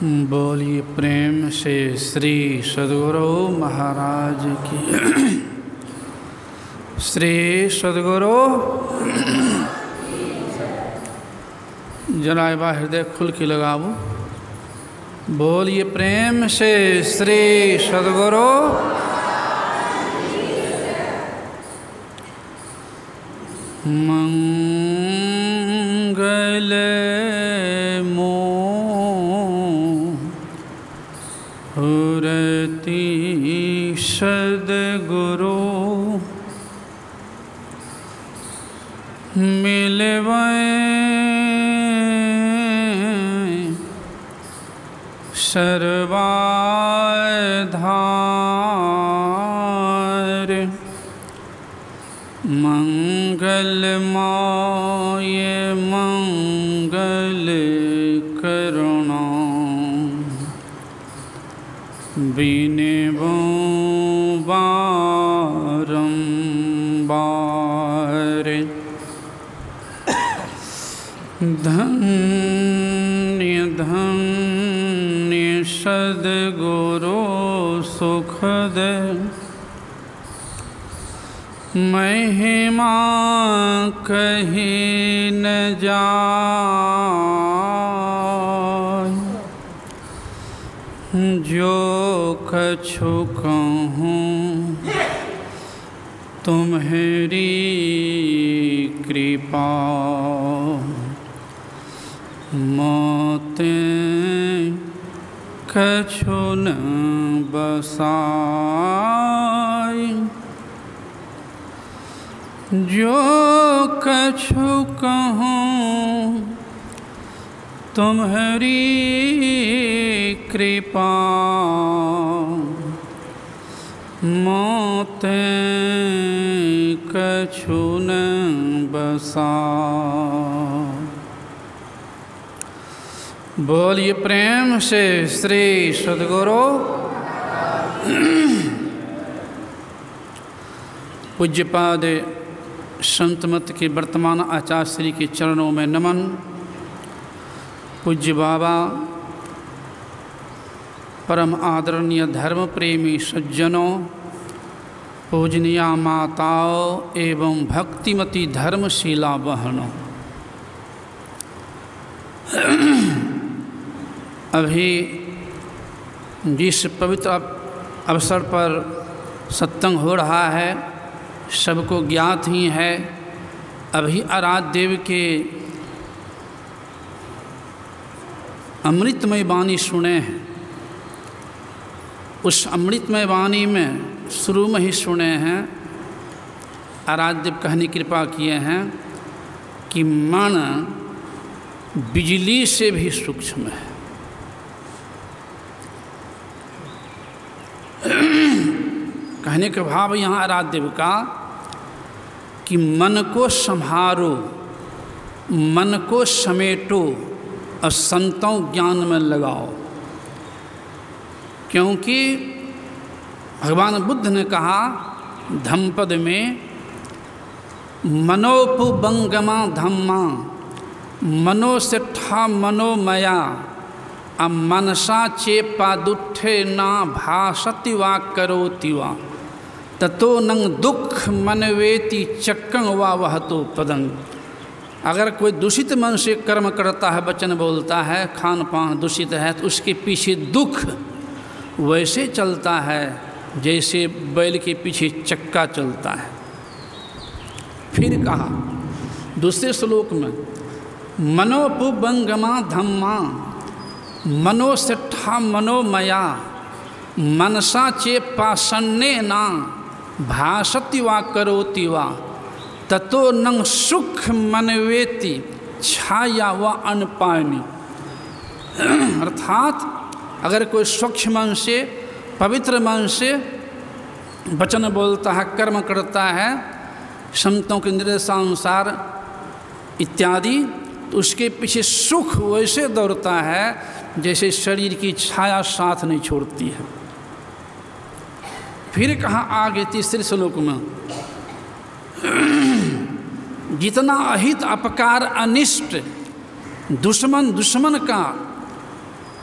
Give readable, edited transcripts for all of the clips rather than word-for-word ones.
बोलिए प्रेम से श्री सद्गुरु महाराज की। श्री सद्गुरु जरा बा हृदय खुल के लगाओ। बोलिए प्रेम से श्री सद्गुरु मंगल मूर्ति सद्गुरु मिलवै सर्वाधार मंगलमय मंगल करुणा बिनेबो बारंबार। धन्य धन्य सद्गुरु सुखद महिमा कही न जाय। जो कछु कहूँ तुम्हारी कृपा मोते कछु न बसाय। जो कछु कहूँ तुम्हारी कृपा मोते कछु न बसाय। बोलिए प्रेम से श्री सद्गुरु पूज्यपाद संतमत के वर्तमान आचार्य श्री के चरणों में नमन। पूज्य बाबा परम आदरणीय धर्म प्रेमी सज्जनों, पूजनीय माताओं एवं भक्तिमती धर्मशीला बहनों, अभी जिस पवित्र अवसर पर सत्संग हो रहा है सबको ज्ञात ही है। अभी आराध्य देव के अमृतमय वाणी सुने हैं। उस अमृतमय वाणी में शुरू में ही सुने हैं आराध्य देव कहने कृपा किए हैं कि मन बिजली से भी सूक्ष्म है। कहने का भाव यहाँ आराध्य देव का कि मन को संभारो, मन को समेटो और संतों ज्ञान में लगाओ। क्योंकि भगवान बुद्ध ने कहा धम्मपद में मनोपुबंगमा धम्मा मनो से ठा मनोमया मनसा चेपादुठे ना भाषति वा करोति वा ततो नंग दुख मनवेति चक्कं वा वहतो पदंग। अगर कोई दूषित मन से कर्म करता है, वचन बोलता है, खान पान दूषित है, तो उसके पीछे दुख वैसे चलता है जैसे बैल के पीछे चक्का चलता है। फिर कहा दूसरे श्लोक में मनोपुबंगमा धम्मा मनो से ठा मनोमया मनसा चेपासन्ने ना भाषति वा करोति वा ततो नंग सुख मनवेति छाया व अनपायनी। अर्थात अगर कोई स्वच्छ मन से, पवित्र मन से वचन बोलता है, कर्म करता है, संतों के निर्देशानुसार इत्यादि, तो उसके पीछे सुख वैसे दौड़ता है जैसे शरीर की छाया साथ नहीं छोड़ती है। फिर कहा आगे तीसरे श्लोक में जितना अहित अपकार अनिष्ट दुश्मन का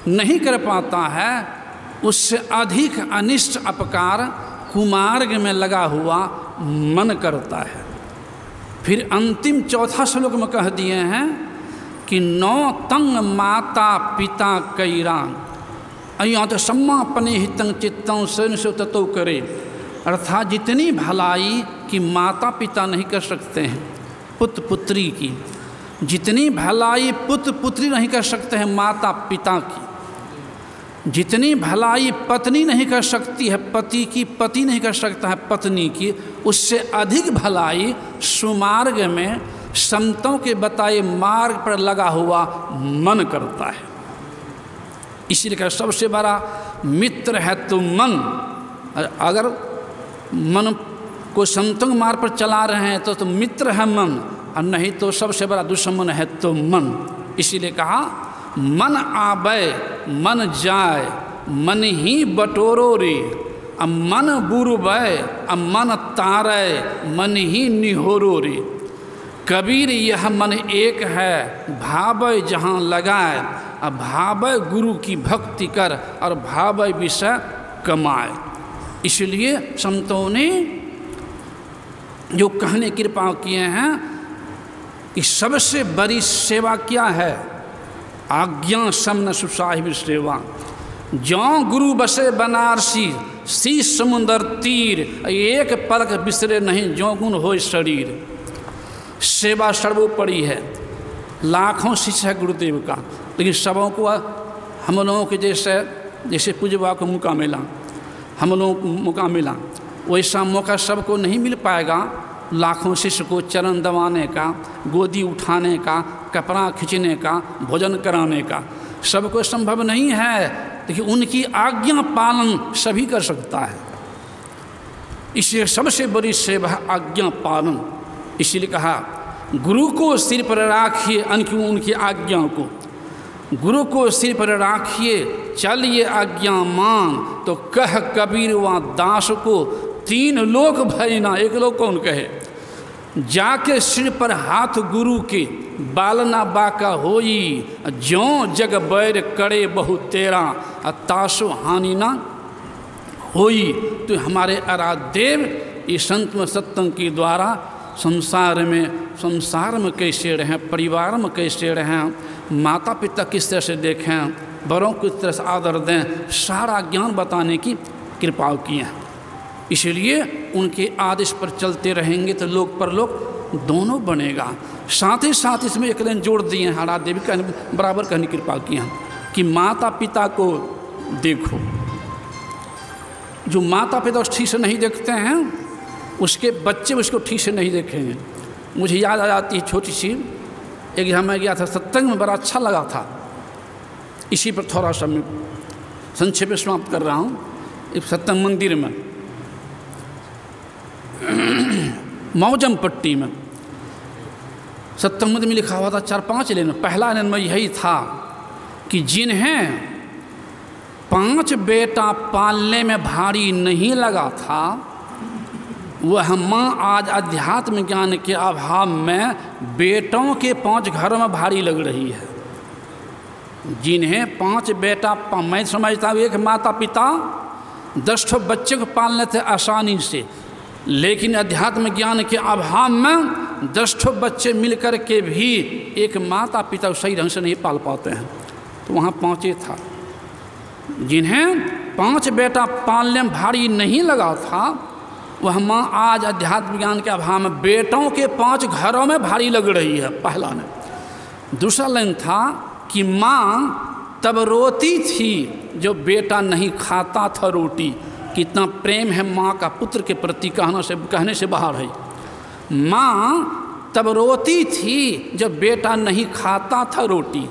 नहीं कर पाता है, उससे अधिक अनिष्ट अपकार कुमार्ग में लगा हुआ मन करता है। फिर अंतिम चौथा श्लोक में कह दिए हैं कि नौ तंग माता पिता कैरा यहाँ तो सम्मा अपने हितंग चित्तों से ततो करे, अर्थात जितनी भलाई की माता पिता नहीं कर सकते हैं पुत्र पुत्री की, जितनी भलाई पुत्र पुत्री नहीं कर सकते हैं माता पिता की, जितनी भलाई पत्नी नहीं कर सकती है पति की, पति नहीं कर सकता है पत्नी की, उससे अधिक भलाई सुमार्ग में संतों के बताए मार्ग पर लगा हुआ मन करता है। इसीलिए कहा सबसे बड़ा मित्र है तो मन। अगर मन को संतों के मार्ग पर चला रहे हैं तो मित्र है मन, और नहीं तो सबसे बड़ा दुश्मन है तो मन। इसीलिए कहा मन आवे मन जाए मन ही बटोरो रे, अब मन बुरबै अब मन तारे मन ही निहोरो रे। कबीर यह मन एक है भावै जहाँ लगाए, अब भावै गुरु की भक्ति कर और भावै विषय कमाए। इसलिए संतों ने जो कहने कृपा किए हैं कि सबसे बड़ी सेवा क्या है, आज्ञा समन सुसाहिब सेवा। ज्यों गुरु बसे बनारसी शीश समुंदर तीर, एक पलक बिसरे नहीं ज्यों गुण हो शरीर। सेवा सर्वोपरि है, लाखों शिष्य है गुरुदेव का, लेकिन सबों को हम लोगों के जैसे पूज्य बाबा को मौका मिला, हम लोगों को मौका मिला, वैसा मौका सबको नहीं मिल पाएगा। लाखों शिष्य को चरण दबाने का, गोदी उठाने का, कपड़ा खींचने का, भोजन कराने का सबको संभव नहीं है, लेकिन उनकी आज्ञा पालन सभी कर सकता है। इसलिए सबसे बड़ी सेवा है आज्ञा पालन। इसीलिए कहा गुरु को सिर पर राखिए, उनकी आज्ञा को गुरु को सिर पर राखिए, चलिए आज्ञा मान, तो कह कबीर वहाँ दास को तीन लोक भय ना एक लोक कौन कहे। जाके सिर पर हाथ गुरु के बालना बाका होई, ज्यों जग बैर करे बहु तेरा तासो हानि ना होई। तो हमारे आराध्य देव इस संत में सत्संग के द्वारा संसार में कैसे रहें, परिवार में कैसे रहें, माता पिता किस तरह से देखें, बड़ों को किस तरह से आदर दें, सारा ज्ञान बताने की कृपा की है। इसलिए उनके आदेश पर चलते रहेंगे तो लोक परलोक दोनों बनेगा। साथ ही साथ इसमें एक लाइन जोड़ दिए हैं, आराध्य देवी कहने बराबर कहने की कृपा की है कि माता पिता को देखो। जो माता पिता ठीक से नहीं देखते हैं उसके बच्चे उसको ठीक से नहीं देखेंगे। मुझे याद आ जाती है छोटी सी एक जहाँ मैं गया था सत्संग में, बड़ा अच्छा लगा था। इसी पर थोड़ा सा मैं संक्षेप में समाप्त कर रहा हूँ। एक सत्संग मंदिर में मौजम पट्टी में सत्संग मंदिर में लिखा हुआ था 4-5 लाइन। पहला लाइन में यही था कि जिन्हें 5 बेटा पालने में भारी नहीं लगा था, वह माँ आज अध्यात्म ज्ञान के अभाव में बेटों के 5 घरों में भारी लग रही है। जिन्हें 5 बेटा, मैं समझता हूँ एक माता पिता 10 बच्चे को पाल लेते आसानी से, लेकिन अध्यात्म ज्ञान के अभाव में 10 बच्चे मिलकर के भी एक माता पिता सही ढंग से नहीं पाल पाते हैं। तो वहाँ 5 था। जिन्हें 5 बेटा पालने में भारी नहीं लगा था, वह माँ आज अध्यात्म ज्ञान के अभाव में बेटों के 5 घरों में भारी लग रही है। पहला ने। दूसरा लाइन था कि माँ तब रोती थी जो बेटा नहीं खाता था रोटी। कितना प्रेम है माँ का पुत्र के प्रति, कहने से बाहर है। माँ तब रोती थी जब बेटा नहीं खाता था रोटी।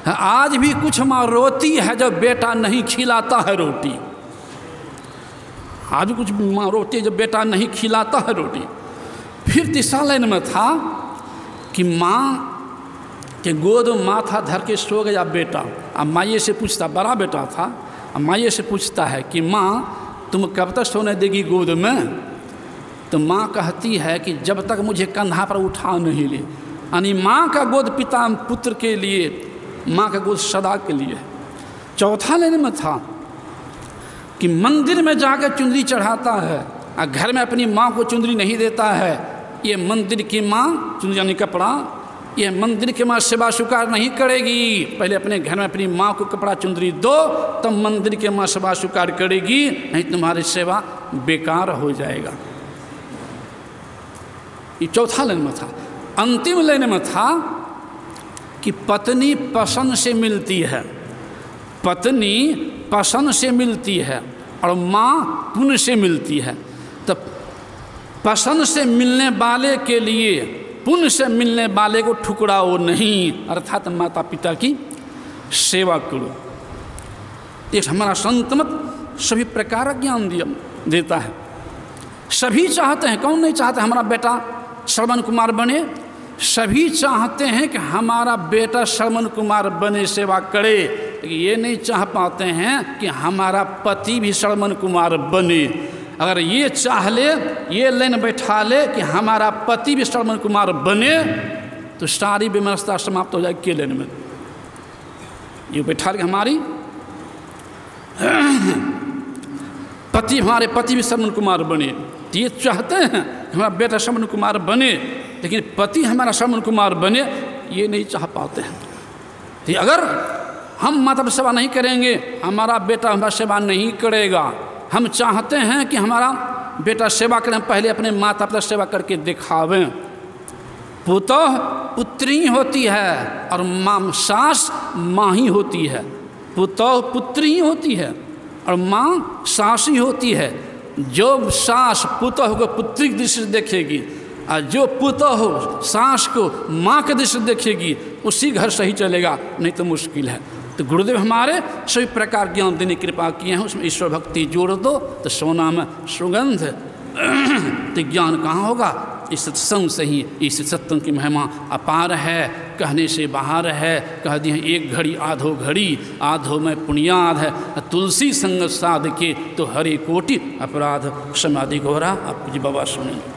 आज भी कुछ माँ रोती है जब बेटा नहीं खिलाता है रोटी। आज भी कुछ माँ रोती है जब बेटा नहीं खिलाता है रोटी। फिर तीसरा लाइन में था कि माँ के गोद में माथा धर के सो गया बेटा। अब माइए से पूछता, बड़ा बेटा था, अब माइए से पूछता है कि माँ तुम कब तक सोने देगी गोद में। तो माँ कहती है कि जब तक मुझे कंधा पर उठा नहीं ले। यानी माँ का गोद पिता पुत्र के लिए, माँ का गोद सदा के लिए। चौथा लेने में था कि मंदिर में जाकर चुंदरी चढ़ाता है और घर में अपनी माँ को चुंदरी नहीं देता है, ये मंदिर की माँ, चुंदरी यानी कपड़ा, ये मंदिर की माँ सेवा स्वीकार नहीं करेगी। पहले अपने घर में अपनी माँ को कपड़ा चुंदरी दो, तब मंदिर की माँ सेवा स्वीकार करेगी, नहीं तुम्हारी सेवा बेकार हो जाएगा। ये चौथा लेने में था। अंतिम लेने में था कि पत्नी पसंद से मिलती है, पत्नी पसंद से मिलती है और माँ पुण्य से मिलती है। तो पसंद से मिलने वाले के लिए, पुण्य से मिलने वाले को ठुकराओ नहीं, अर्थात माता पिता की सेवा करो। एक हमारा संत मत सभी प्रकार का ज्ञान देता है। सभी चाहते हैं, कौन नहीं चाहते हमारा बेटा श्रवण कुमार बने? सभी चाहते हैं कि हमारा बेटा श्रवण कुमार बने, सेवा करे, लेकिन ये नहीं चाह पाते हैं कि हमारा पति भी श्रवण कुमार बने। अगर ये चाह ले, ये लाइन बैठा ले कि हमारा पति भी श्रवण कुमार बने, तो सारी व्यवस्था समाप्त हो जाएगी। के लेने में ये बैठा ले हमारी पति, हमारे पति भी श्रवण कुमार बने, तो ये चाहते हैं हमारा बेटा श्रवण कुमार बने, लेकिन पति हमारा श्रवण कुमार बने ये नहीं चाह पाते हैं। तो अगर हम माता पिता सेवा नहीं करेंगे, हमारा बेटा हमारा सेवा नहीं करेगा। हम चाहते हैं कि हमारा बेटा सेवा करें, पहले अपने माता पिता सेवा करके दिखावें। पुतः पुत्री होती है और माँ सास माँ ही होती है। पुतः पुत्री ही होती है और माँ सास ही होती है। जो सास पुतः को पुत्री की दृष्टि से देखेगी और जो पुतः हो सास को माँ के दृष्टि से देखेगी, उसी घर सही चलेगा, नहीं तो मुश्किल है। तो गुरुदेव हमारे सभी प्रकार ज्ञान देने की कृपा किए हैं, उसमें ईश्वर भक्ति जोड़ दो तो सोना में सुगंध। तो ज्ञान कहाँ होगा? इस सत्संग से ही। इस सत्संग की महिमा अपार है, कहने से बाहर है। कह दिए एक घड़ी आधो घड़ी, आधो में पुण्याद है, तुलसी संग साध के तो हरे कोटि अपराध। समाधि गोरा आप जी बाबा सुनेंगे।